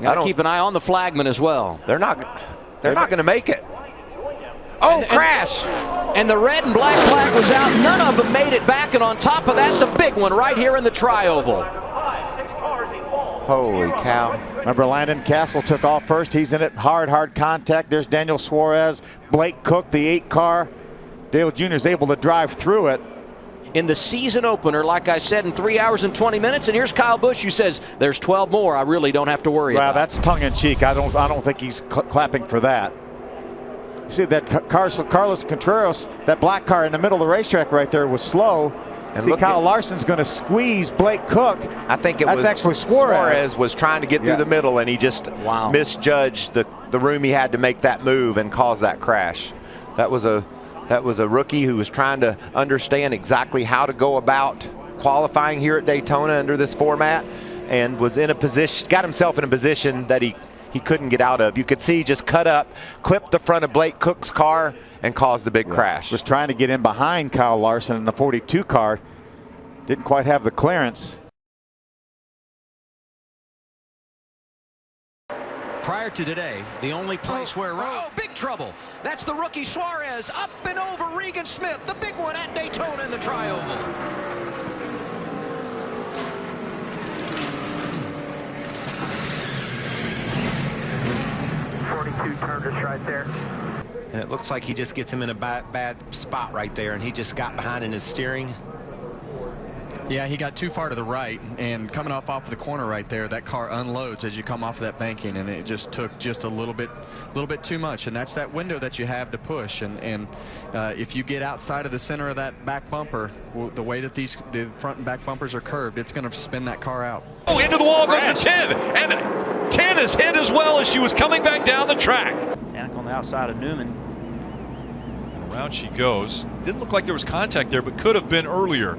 Got to keep an eye on the flagman as well. They're not going to make it. Oh, crash! And the red and black flag was out. None of them made it back, and on top of that, the big one right here in the tri-oval. Holy cow. Remember, Landon Castle took off first. He's in it. Hard contact. There's Daniel Suarez. Blake Cook, the 8 car. Dale Jr. is able to drive through it. In the season opener, like I said, in 3 hours and 20 minutes. And here's Kyle Busch, who says, there's 12 more. I really don't have to worry about. Well, that's tongue-in-cheek. I don't think he's clapping for that. You see that Carlos Contreras, that black car in the middle of the racetrack right there, was slow. And see, Kyle Larson's going to squeeze Blake Cook. I think that's actually Suarez was trying to get through the middle, and he just misjudged the room he had to make that move and cause that crash. That was a rookie who was trying to understand exactly how to go about qualifying here at Daytona under this format, and was in a position, got himself in a position that he couldn't get out of. You could see he just cut up, clipped the front of Blake Cook's car, and caused the big crash. Was trying to get in behind Kyle Larson in the 42 car. Didn't quite have the clearance. Prior to today, the only place where big trouble. That's the rookie Suarez up and over Regan Smith, the big one at Daytona in the tri-oval. Turned us right there. And it looks like he just gets him in a bad spot right there, and he just got behind in his steering. Yeah, he got too far to the right, and coming off of the corner right there, that car unloads as you come off of that banking, and it just took just a little bit too much. And that's that window that you have to push. And if you get outside of the center of that back bumper, the way that the front and back bumpers are curved, it's going to spin that car out. Oh, into the wall goes the 10, and 10 is hit as well as she was coming back down the track. Danik on the outside of Newman. And around she goes. Didn't look like there was contact there, but could have been earlier.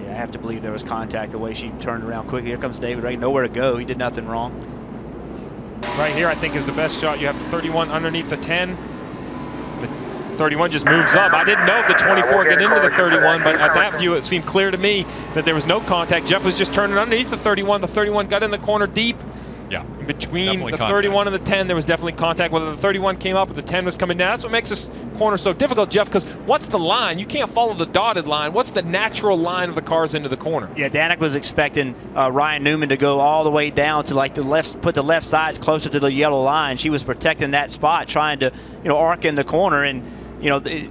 Yeah, I have to believe there was contact the way she turned around quickly. Here comes David Ray, nowhere to go. He did nothing wrong. Right here, I think, is the best shot. You have the 31 underneath the 10. The 31 just moves up. I didn't know if the 24 get into the 31, but at that view, it seemed clear to me that there was no contact. Jeff was just turning underneath the 31. The 31 got in the corner deep. Yeah. Between the 31 and the 10, there was definitely contact. Whether the 31 came up or the 10 was coming down, that's what makes this corner so difficult, Jeff, because what's the line? You can't follow the dotted line. What's the natural line of the cars into the corner? Yeah, Danik was expecting Ryan Newman to go all the way down to like the left, put the left sides closer to the yellow line. She was protecting that spot, trying to, arc in the corner, and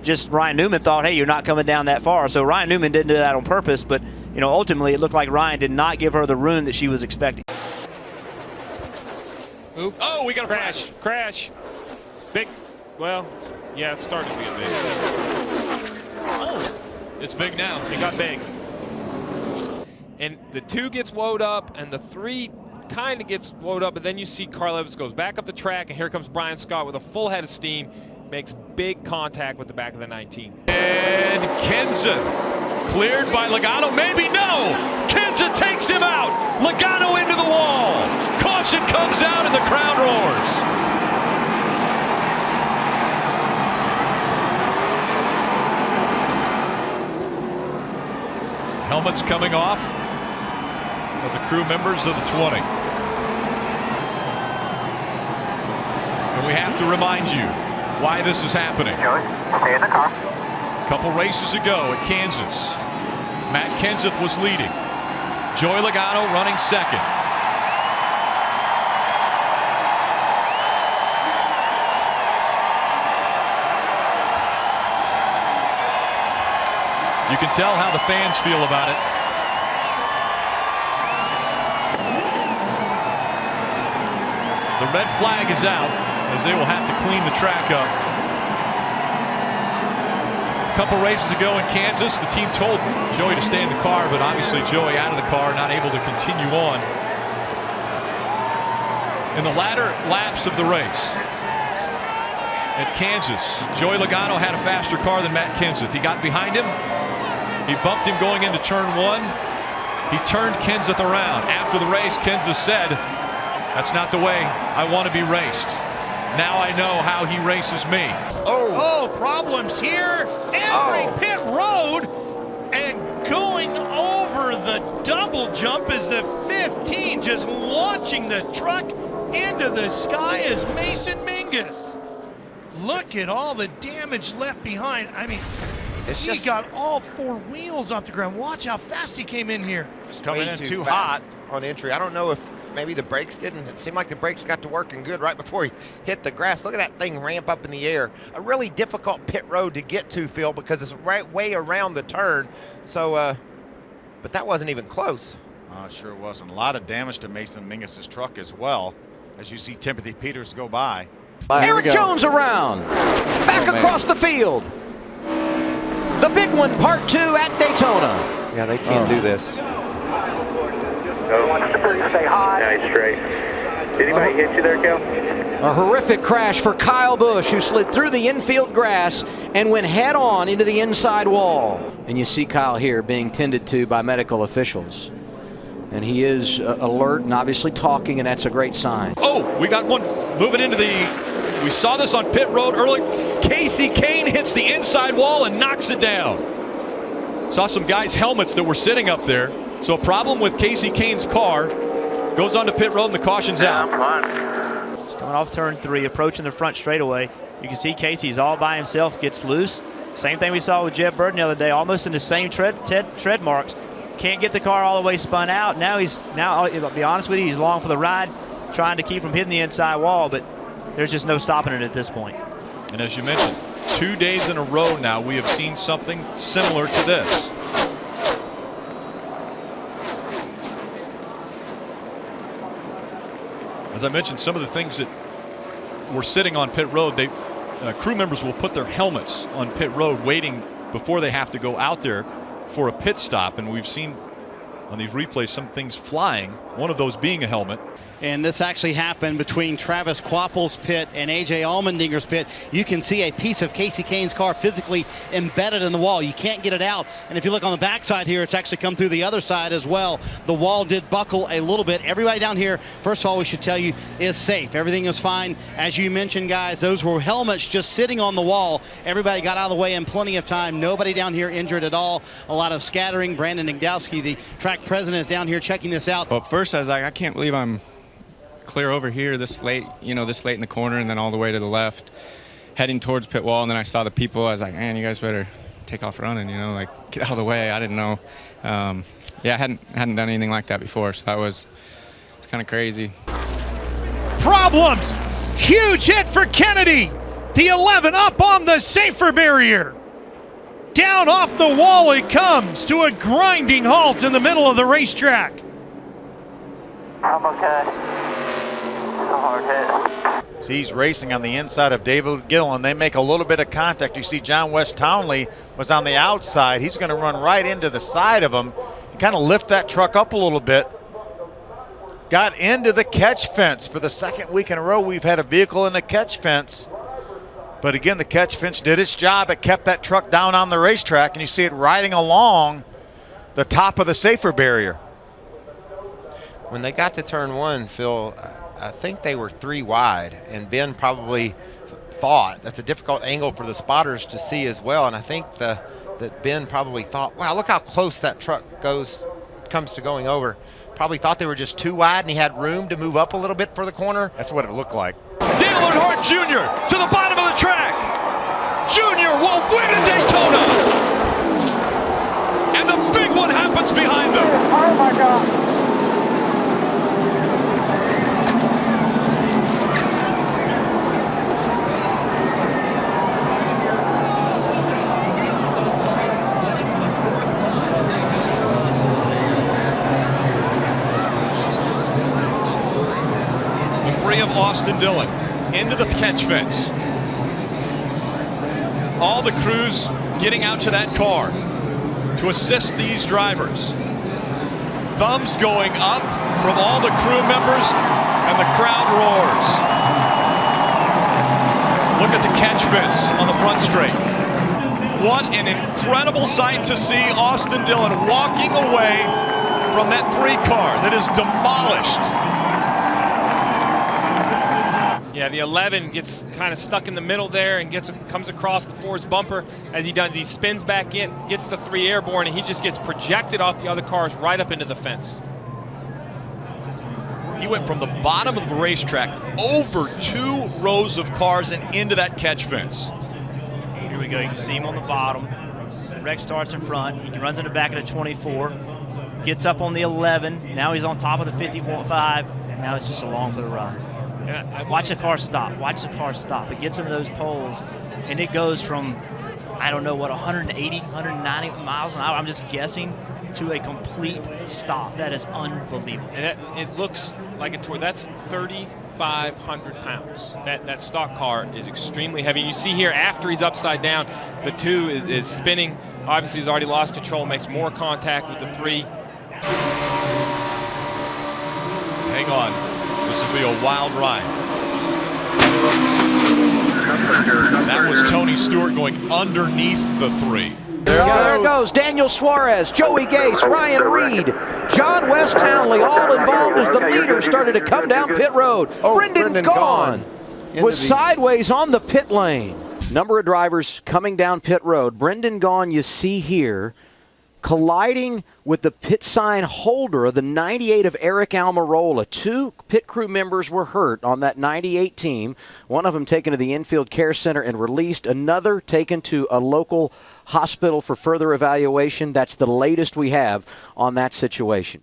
just Ryan Newman thought, hey, you're not coming down that far. So Ryan Newman didn't do that on purpose, but ultimately it looked like Ryan did not give her the room that she was expecting. Oop. Oh, we got a crash. Crash. Big. Well, yeah, it's starting to get big. Oh, it's big now. It got big. And the 2 gets woed up, and the 3 kind of gets woed up, but then you see Carl Evans goes back up the track, and here comes Brian Scott with a full head of steam, makes big contact with the back of the 19. And Kenseth cleared by Logano. Maybe no. Kenseth takes him out. Logano into the wall. Caution comes out and the crowd roars. Helmets coming off of the crew members of the 20. And we have to remind you why this is happening. Joey, stay in the car. A couple races ago at Kansas, Matt Kenseth was leading. Joey Logano running second. You can tell how the fans feel about it. The red flag is out as they will have to clean the track up. A couple races ago in Kansas, the team told Joey to stay in the car, but obviously Joey out of the car, not able to continue on. In the latter laps of the race at Kansas, Joey Logano had a faster car than Matt Kenseth. He got behind him. He bumped him going into turn 1. He turned Kenseth around. After the race, Kenseth said, "That's not the way I want to be raced. Now I know how he races me." Oh, problems here. Every pit road. And going over the double jump as the 15 just launching the truck into the sky as Mason Mingus. Look at all the damage left behind. I mean, he got all 4 wheels off the ground. Watch how fast he came in here. Just coming in too hot on entry. I don't know if maybe the brakes didn't. It seemed like the brakes got to working good right before he hit the grass. Look at that thing ramp up in the air. A really difficult pit road to get to, Phil, because it's right way around the turn. So, but that wasn't even close. Sure wasn't. A lot of damage to Mason Mingus' truck as well, as you see Timothy Peters go by. Eric Jones around, back across the field. The big one, part 2 at Daytona. Yeah, they can't do this. Stay high. Nice straight. Did anybody hit you there, Kel? A horrific crash for Kyle Busch, who slid through the infield grass and went head on into the inside wall. And you see Kyle here being tended to by medical officials. And he is alert and obviously talking, and that's a great sign. Oh, we got one moving into the, we saw this on pit road early. Casey Kane hits the inside wall and knocks it down. Saw some guys' helmets that were sitting up there. So a problem with Casey Kane's car. Goes onto pit road and the caution's out. It's coming off turn 3, approaching the front straightaway. You can see Casey's all by himself, gets loose. Same thing we saw with Jeb Burton the other day, almost in the same tread marks. Can't get the car all the way spun out. Now I'll be honest with you, he's long for the ride, trying to keep from hitting the inside wall, but there's just no stopping it at this point. And as you mentioned, 2 days in a row now we have seen something similar to this. As I mentioned, some of the things that were sitting on pit road, crew members will put their helmets on pit road waiting before they have to go out there for a pit stop, and we've seen on these replays some things flying, one of those being a helmet. And this actually happened between Travis Quapple's pit and A.J. Allmendinger's pit. You can see a piece of Casey Kane's car physically embedded in the wall. You can't get it out. And if you look on the backside here, it's actually come through the other side as well. The wall did buckle a little bit. Everybody down here, first of all, we should tell you, is safe. Everything is fine. As you mentioned, guys, those were helmets just sitting on the wall. Everybody got out of the way in plenty of time. Nobody down here injured at all. A lot of scattering. Brandon Nagdowski, the track president, is down here checking this out. Well, first I was like, I can't believe I'm clear over here this late in the corner, and then all the way to the left heading towards pit wall. And then I saw the people. I was like, man, you guys better take off running, like get out of the way. I didn't know. I hadn't done anything like that before, so it's kind of crazy. Problems. Huge hit for Kennedy. The 11 up on the safer barrier. Down off the wall it comes to a grinding halt in the middle of the racetrack. I'm okay. Hard hit. See, he's racing on the inside of David Gill, and they make a little bit of contact. You see John West Townley was on the outside. He's going to run right into the side of him and kind of lift that truck up a little bit. Got into the catch fence. For the second week in a row, we've had a vehicle in the catch fence. But again, the catch fence did its job. It kept that truck down on the racetrack, and you see it riding along the top of the safer barrier. When they got to turn 1, Phil, I think they were 3 wide, and Ben probably thought that's a difficult angle for the spotters to see as well. And I think that Ben probably thought, wow, look how close that truck comes to going over. Probably thought they were just too wide, and he had room to move up a little bit for the corner. That's what it looked like. Dale Earnhardt Jr. to the bottom of the track. Jr. will win at Daytona. And the big one happens behind them. Oh my God. Of Austin Dillon into the catch fence. All the crews getting out to that car to assist these drivers. Thumbs going up from all the crew members, and the crowd roars. Look at the catch fence on the front straight. What an incredible sight to see Austin Dillon walking away from that 3 car that is demolished. Yeah, Yeah, the 11 gets kind of stuck in the middle there and comes across the Ford's bumper. As he does, he spins back in, gets the 3 airborne, and he just gets projected off the other cars right up into the fence. He went from the bottom of the racetrack over 2 rows of cars and into that catch fence. Here we go. You can see him on the bottom. Rex starts in front. He runs in the back of the 24. Gets up on the 11. Now he's on top of the 55. And now it's just along for the ride. Yeah, watch the car stop. Watch the car stop. It gets into those poles, and it goes from, I don't know what, 180, 190 miles an hour. I'm just guessing, to a complete stop. That is unbelievable. And it looks like a tour. That's 3,500 pounds. That stock car is extremely heavy. You see here, after he's upside down, the 2 is spinning. Obviously, he's already lost control, makes more contact with the 3. Hang on. This will be a wild ride. That was Tony Stewart going underneath the 3. There it goes. Daniel Suarez, Joey Gase, Ryan Reed, John West Townley, all involved as the leaders started to come down pit road. Brendan Gaughan was sideways on the pit lane. Number of drivers coming down pit road. Brendan Gaughan, you see here, colliding with the pit sign holder of the 98 of Eric Almirola. 2 pit crew members were hurt on that 98 team. One of them taken to the infield care center and released. Another taken to a local hospital for further evaluation. That's the latest we have on that situation.